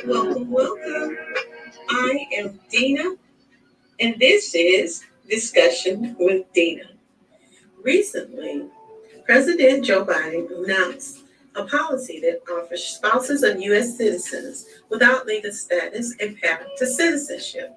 Welcome, welcome. I am Dena, and this is Discussion with Dena. Recently, President Joe Biden announced a policy that offers spouses of U.S. citizens without legal status a path to citizenship.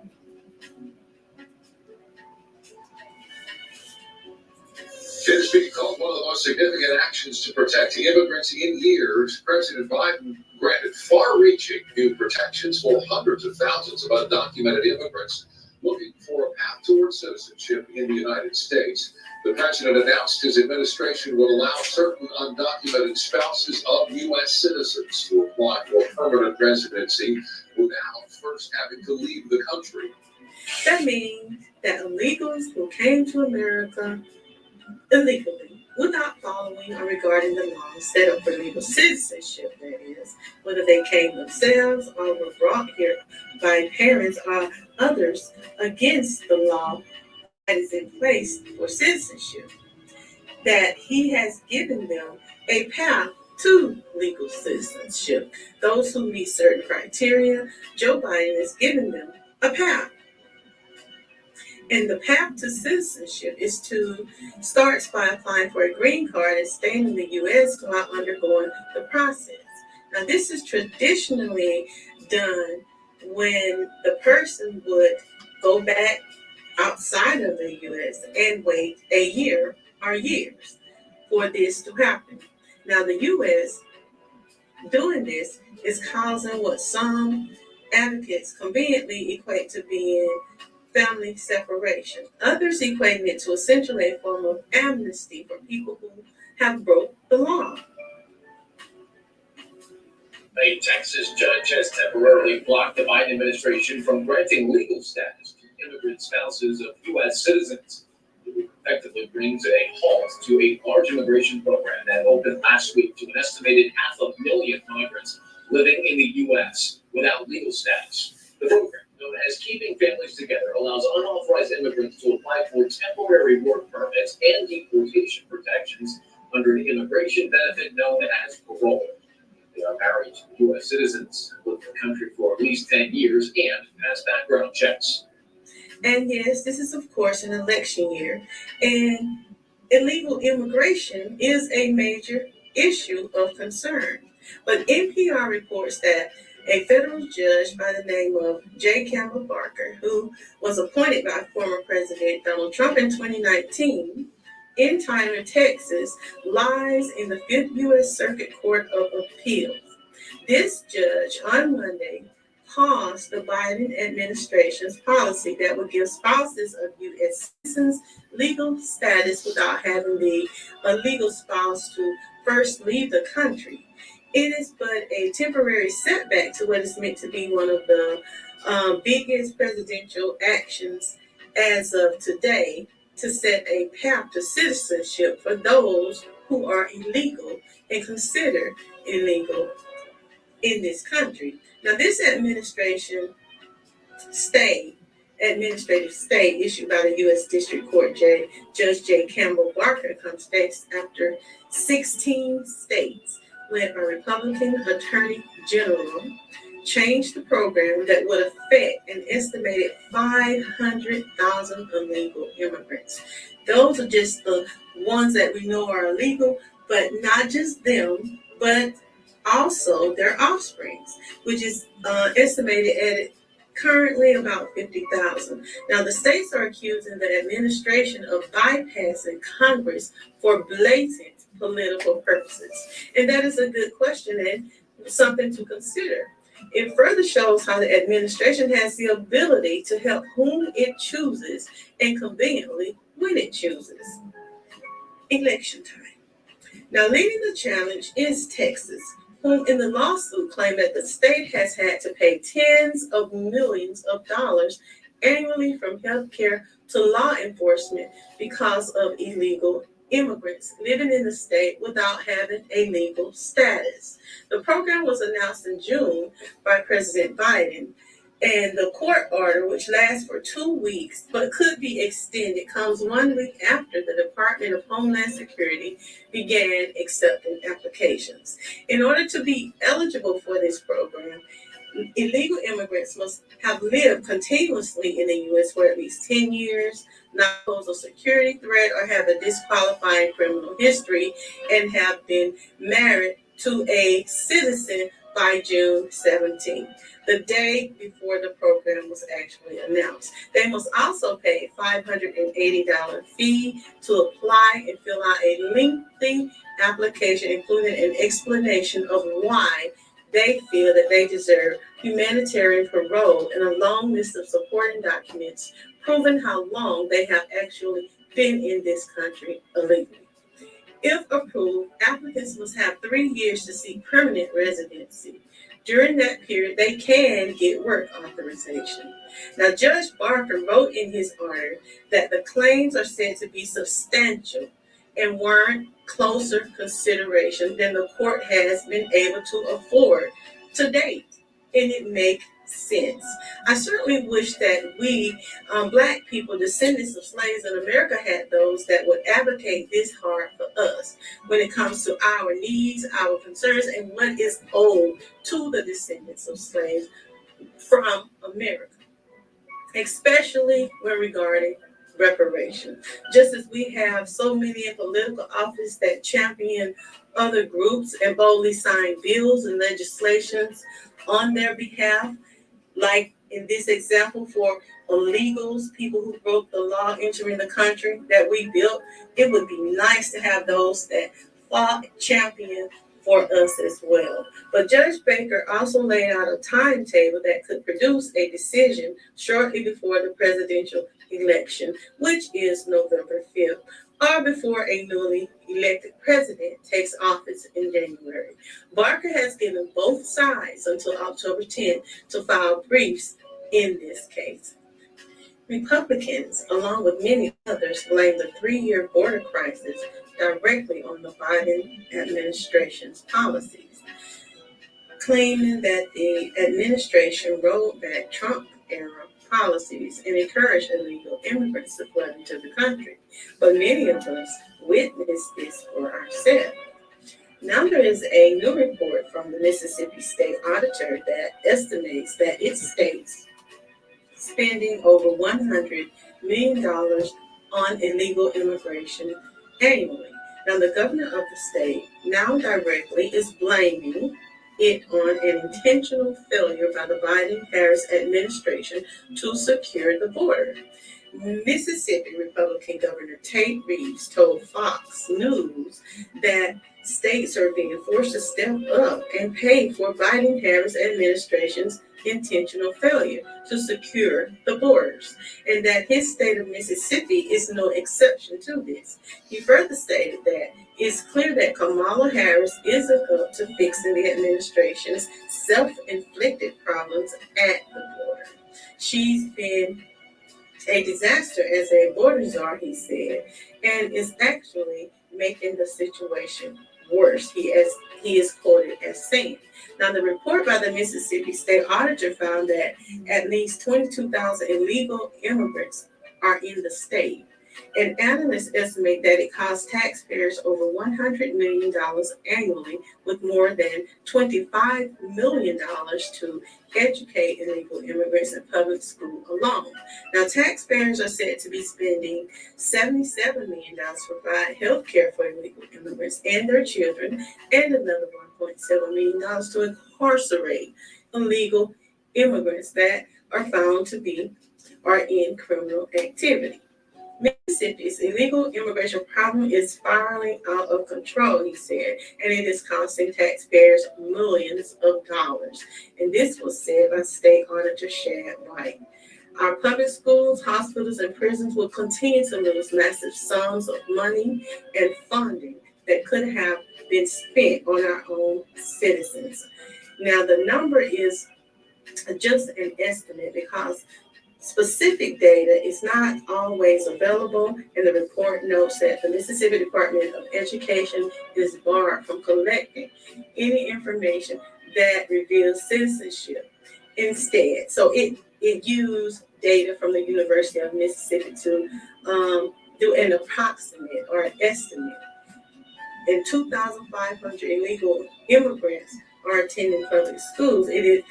It is being called one of the most significant actions to protect immigrants in years. President Biden granted far-reaching new protections for hundreds of thousands of undocumented immigrants looking for a path towards citizenship in the United States. The president announced his administration would allow certain undocumented spouses of U.S. citizens to apply for permanent residency without first having to leave the country. That means that illegals who came to America illegally without following or regarding the laws set up for legal citizenship, that is, whether they came themselves or were brought here by parents or others against the law that is in place for citizenship, that he has given them a path to legal citizenship. Those who meet certain criteria, Joe Biden is giving them a path. And the path to citizenship is to start by applying for a green card and staying in the U.S. while undergoing the process. Now, this is traditionally done when the person would go back outside of the U.S. and wait a year or years for this to happen. Now, the U.S. doing this is causing what some advocates conveniently equate to being family separation. Others equating it to essentially a form of amnesty for people who have broke the law. A Texas judge has temporarily blocked the Biden administration from granting legal status to immigrant spouses of U.S. citizens. It effectively brings a halt to a large immigration program that opened last week to an estimated 500,000 migrants living in the U.S. without legal status. The program, known as Keeping Families Together, allows unauthorized immigrants to apply for temporary work permits and deportation protections under an immigration benefit known as parole. They are married to U.S. citizens, lived in the country for at least 10 years, and pass background checks. And yes, this is, of course, an election year, and illegal immigration is a major issue of concern. But NPR reports that a federal judge by the name of J. Campbell Barker, who was appointed by former President Donald Trump in 2019, in Tyler, Texas, lies in the 5th U.S. Circuit Court of Appeals. This judge on Monday paused the Biden administration's policy that would give spouses of U.S. citizens legal status without having the illegal spouse to first leave the country. It is but a temporary setback to what is meant to be one of the biggest presidential actions as of today to set a path to citizenship for those who are illegal and considered illegal in this country. Now, this administrative stay issued by the U.S. District Court Judge J. Campbell Barker comes days after 16 states, led by Republican Attorney General, changed the program that would affect an estimated 500,000 illegal immigrants. Those are just the ones that we know are illegal, but not just them, but also their offsprings, which is estimated at currently about 50,000. Now, the states are accusing the administration of bypassing Congress for blatant political purposes. And that is a good question and something to consider. It further shows how the administration has the ability to help whom it chooses and conveniently when it chooses. Election time. Now, leading the challenge is Texas, whom in the lawsuit claimed that the state has had to pay tens of millions of dollars annually from healthcare to law enforcement because of illegal immigrants living in the state without having a legal status. The program was announced in June by President Biden, and the court order, which lasts for 2 weeks but could be extended, comes 1 week after the Department of Homeland Security began accepting applications. In order to be eligible for this program, Illegal immigrants must have lived continuously in the U.S. for at least 10 years, not pose a security threat, or have a disqualifying criminal history, and have been married to a citizen by June 17th, the day before the program was actually announced. They must also pay a $580 fee to apply and fill out a lengthy application, including an explanation of why they feel that they deserve humanitarian parole and a long list of supporting documents proving how long they have actually been in this country illegally. If approved, applicants must have 3 years to seek permanent residency. During that period, they can get work authorization. Now, Judge Barker wrote in his order that the claims are said to be substantial and warrant closer consideration than the court has been able to afford to date. And it makes sense. I certainly wish that we, Black people, descendants of slaves in America, had those that would advocate this hard for us when it comes to our needs, our concerns, and what is owed to the descendants of slaves from America, especially when regarding reparations. Just as we have so many in political office that champion other groups and boldly sign bills and legislations on their behalf, like in this example for illegals, people who broke the law entering the country that we built, it would be nice to have those that fought champion for us as well. But Judge Baker also laid out a timetable that could produce a decision shortly before the presidential election, which is November 5th, or before a newly elected president takes office in January. Barker has given both sides until October 10th to file briefs in this case. Republicans, along with many others, blame the 3-year border crisis directly on the Biden administration's policies, claiming that the administration rolled back Trump-era policies and encouraged illegal immigrants to flood into the country. But many of us witnessed this for ourselves. Now there is a new report from the Mississippi State Auditor that estimates that its state's spending over $100 million on illegal immigration annually. Now the governor of the state now directly is blaming it on an intentional failure by the Biden-Harris administration to secure the border. Mississippi Republican Governor Tate Reeves told Fox News that states are being forced to step up and pay for Biden-Harris administration's intentional failure to secure the borders, and that his state of Mississippi is no exception to this. He further stated that it's clear that Kamala Harris isn't up to fixing the administration's self-inflicted problems at the border. She's been a disaster as a border czar, he said, and is actually making the situation worse, he is quoted as saying. Now, the report by the Mississippi State Auditor found that at least 22,000 illegal immigrants are in the state. And analysts estimate that it costs taxpayers over $100 million annually, with more than $25 million to educate illegal immigrants in public school alone. Now, taxpayers are said to be spending $77 million to provide health care for illegal immigrants and their children, and another $1.7 million to incarcerate illegal immigrants that are found to be or in criminal activity. Mississippi's illegal immigration problem is spiraling out of control, he said, and it is costing taxpayers millions of dollars. And this was said by State Auditor Shad White. Our public schools, hospitals, and prisons will continue to lose massive sums of money and funding that could have been spent on our own citizens. Now, the number is just an estimate because specific data is not always available, and the report notes that the Mississippi Department of Education is barred from collecting any information that reveals citizenship instead. So it used data from the University of Mississippi to do an approximate or an estimate. And 2,500 illegal immigrants are attending public schools. It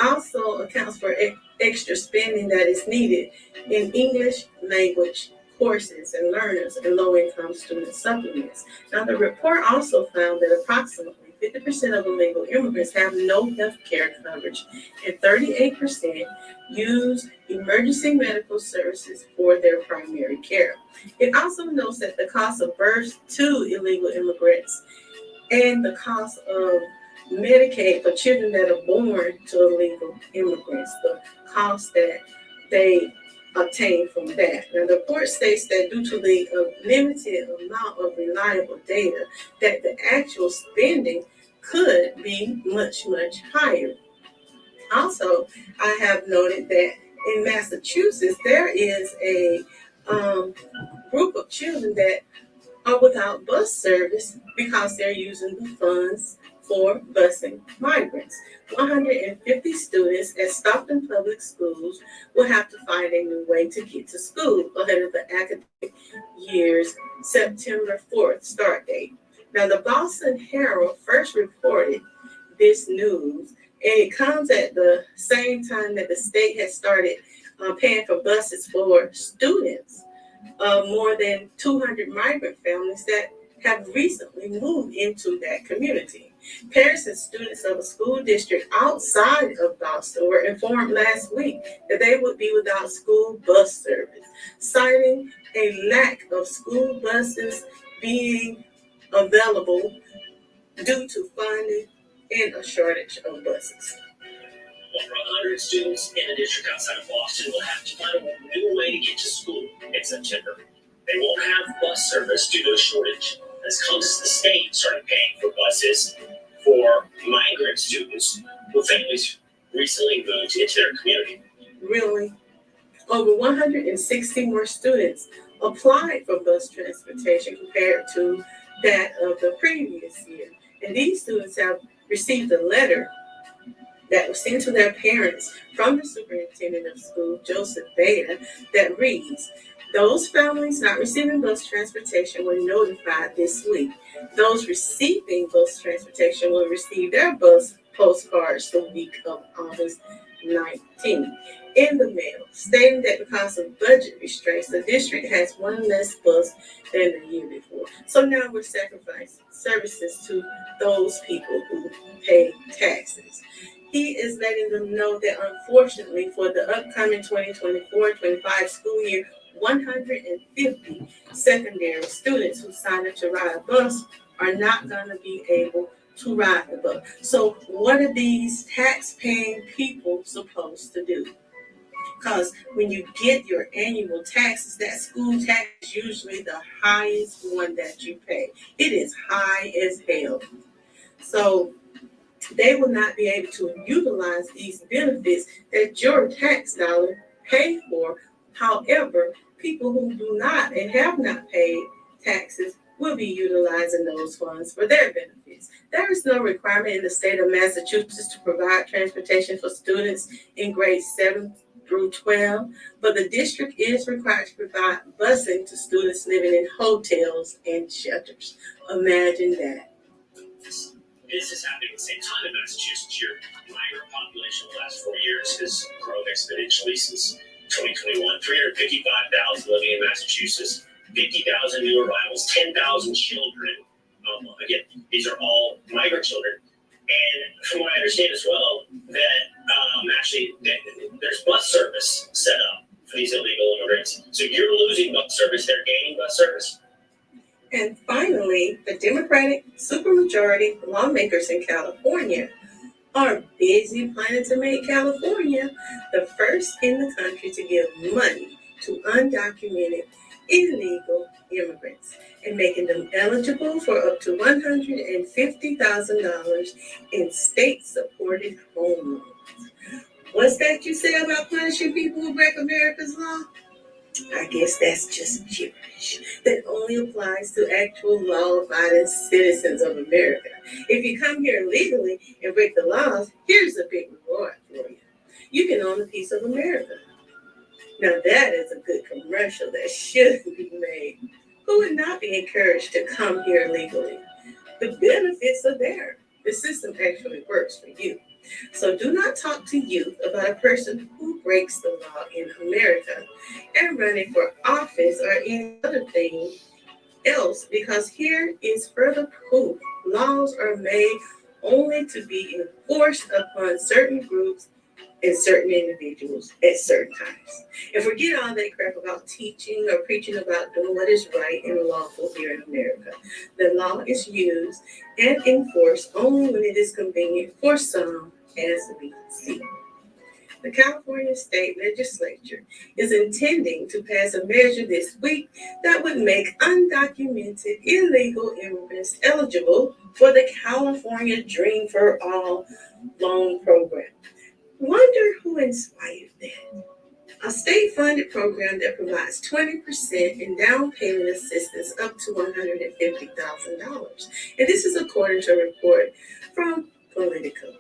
also accounts for extra spending that is needed in English language courses and learners and low-income student supplements. Now, the report also found that approximately 50% of illegal immigrants have no health care coverage, and 38% use emergency medical services for their primary care. It also notes that the cost of birth to illegal immigrants and the cost of Medicaid for children that are born to illegal immigrants, the cost that they obtain from that. Now, the report states that due to the limited amount of reliable data, that the actual spending could be much, much higher. Also, I have noted that in Massachusetts, there is a group of children that are without bus service because they're using the funds for busing migrants. 150 students at Stockton Public Schools will have to find a new way to get to school ahead of the academic year's September 4th start date. Now, the Boston Herald first reported this news, and it comes at the same time that the state has started paying for buses for students. More than 200 migrant families that have recently moved into that community. Parents and students of a school district outside of Boston were informed last week that they would be without school bus service, citing a lack of school buses being available due to funding and a shortage of buses. Over 100 students in a district outside of Boston will have to find a new way to get to school in September. They won't have bus service due to a shortage. This comes as the state started paying for buses for migrant students whose families recently moved into their community. Really? Over 160 more students applied for bus transportation compared to that of the previous year. And these students have received a letter that was sent to their parents from the superintendent of school, Joseph Dena, that reads, those families not receiving bus transportation were notified this week. Those receiving bus transportation will receive their bus postcards the week of August 19th in the mail, stating that because of budget restraints, the district has one less bus than the year before. So now we're sacrificing services to those people who pay taxes. He is letting them know that unfortunately for the upcoming 2024-25 school year, 150 secondary students who sign up to ride a bus are not going to be able to ride the bus. So what are these tax-paying people supposed to do? Because when you get your annual taxes, that school tax is usually the highest one that you pay. It is high as hell. So they will not be able to utilize these benefits that your tax dollar pay for. However, people who do not and have not paid taxes will be utilizing those funds for their benefits. There is no requirement in the state of Massachusetts to provide transportation for students in grades 7 through 12, but the district is required to provide busing to students living in hotels and shelters. Imagine that. This is happening at the same time in Massachusetts. Your migrant population in the last 4 years has grown exponentially since 2021. 355,000 living in Massachusetts, 50,000 new arrivals, 10,000 children. Again, these are all migrant children. And from what I understand as well, that actually there's bus service set up for these illegal immigrants. So you're losing bus service, they're gaining bus service. And finally, the Democratic supermajority lawmakers in California are busy planning to make California the first in the country to give money to undocumented illegal immigrants and making them eligible for up to $150,000 in state-supported home loans. What's that you say about punishing people who break America's law? I guess that's just gibberish that only applies to actual law-abiding citizens of America. If you come here illegally and break the laws, here's a big reward for you. You can own a piece of America. Now that is a good commercial that should be made. Who would not be encouraged to come here legally? The benefits are there. The system actually works for you. So do not talk to youth about a person who breaks the law in America and running for office or any other thing else, because here is further proof. Laws are made only to be enforced upon certain groups and certain individuals at certain times. And forget all that crap about teaching or preaching about doing what is right and lawful here in America. The law is used and enforced only when it is convenient for some, as we see. The California State Legislature is intending to pass a measure this week that would make undocumented illegal immigrants eligible for the California Dream for All loan program. Wonder who inspired that? A state-funded program that provides 20% in down payment assistance up to $150,000. And this is according to a report from Politico.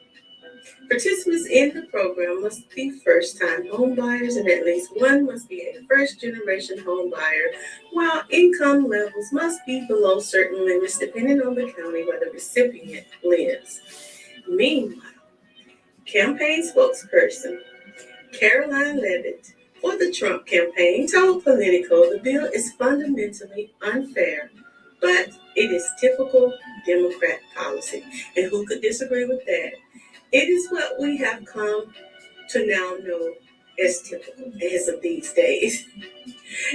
Participants in the program must be first-time home buyers, and at least one must be a first-generation home buyer, while income levels must be below certain limits depending on the county where the recipient lives. Meanwhile, campaign spokesperson Caroline Levitt for the Trump campaign told Politico the bill is fundamentally unfair, but it is typical Democrat policy. And who could disagree with that? It is what we have come to now know as typical as of these days.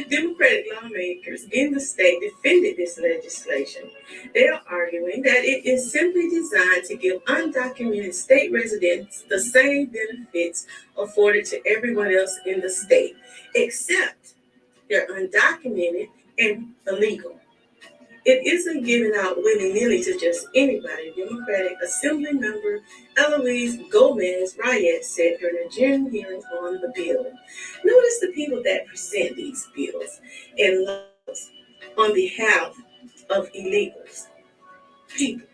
Democratic lawmakers in the state defended this legislation. They are arguing that it is simply designed to give undocumented state residents the same benefits afforded to everyone else in the state, except they're undocumented and illegal. It isn't given out willy-nilly to just anybody, Democratic Assembly Member Eloise Gomez-Reyes said during a June hearing on the bill. Notice the people that present these bills and laws on behalf of illegals. People.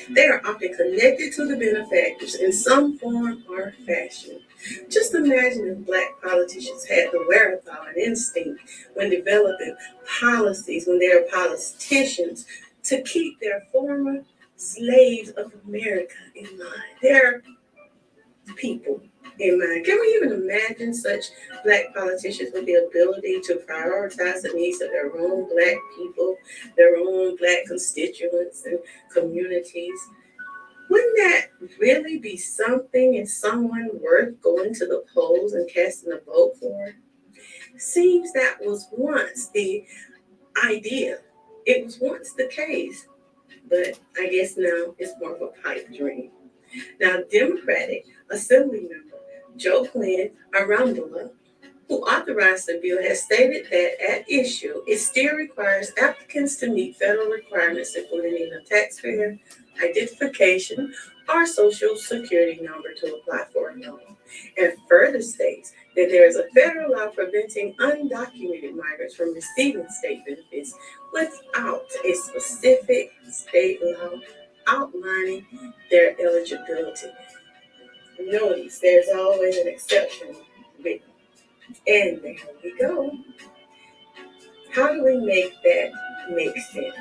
They are often connected to the benefactors in some form or fashion. Just imagine if black politicians had the wherewithal and instinct when developing policies, when they are politicians, to keep their former slaves of America in mind, their people in mind. Can we even imagine such black politicians with the ability to prioritize the needs of their own black people, their own black constituents and communities? Wouldn't that really be something and someone worth going to the polls and casting a vote for? Seems that was once the idea. It was once the case, but I guess now it's more of a pipe dream. Now, Democratic Assembly Member Joe Glenn Arundela, who authorized the bill, has stated that at issue, it still requires applicants to meet federal requirements, including a taxpayer identification or social security number to apply for a loan, and further states that there is a federal law preventing undocumented migrants from receiving state benefits without a specific state law outlining their eligibility. Notice there's always an exception written. And there we go. How do we make that make sense?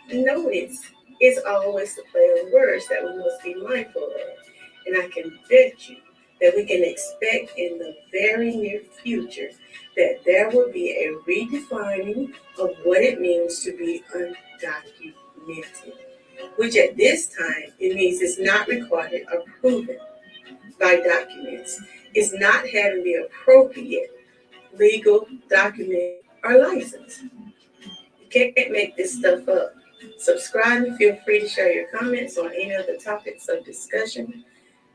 Notice it's always the play on words that we must be mindful of. And I can bet you that we can expect in the very near future that there will be a redefining of what it means to be undocumented, which at this time it means it's not recorded or proven by documents. It's not having the appropriate legal document or license. You can't make this stuff up. Subscribe and feel free to share your comments on any of the topics of discussion,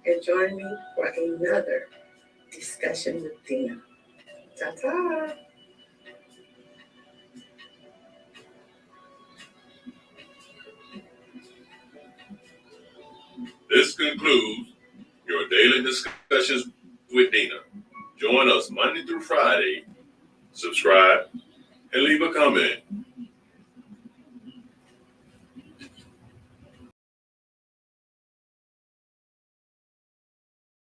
and join me for another discussion with Dena. Ta-ta! This concludes your daily discussions with Dena. Join us Monday through Friday. Subscribe and leave a comment.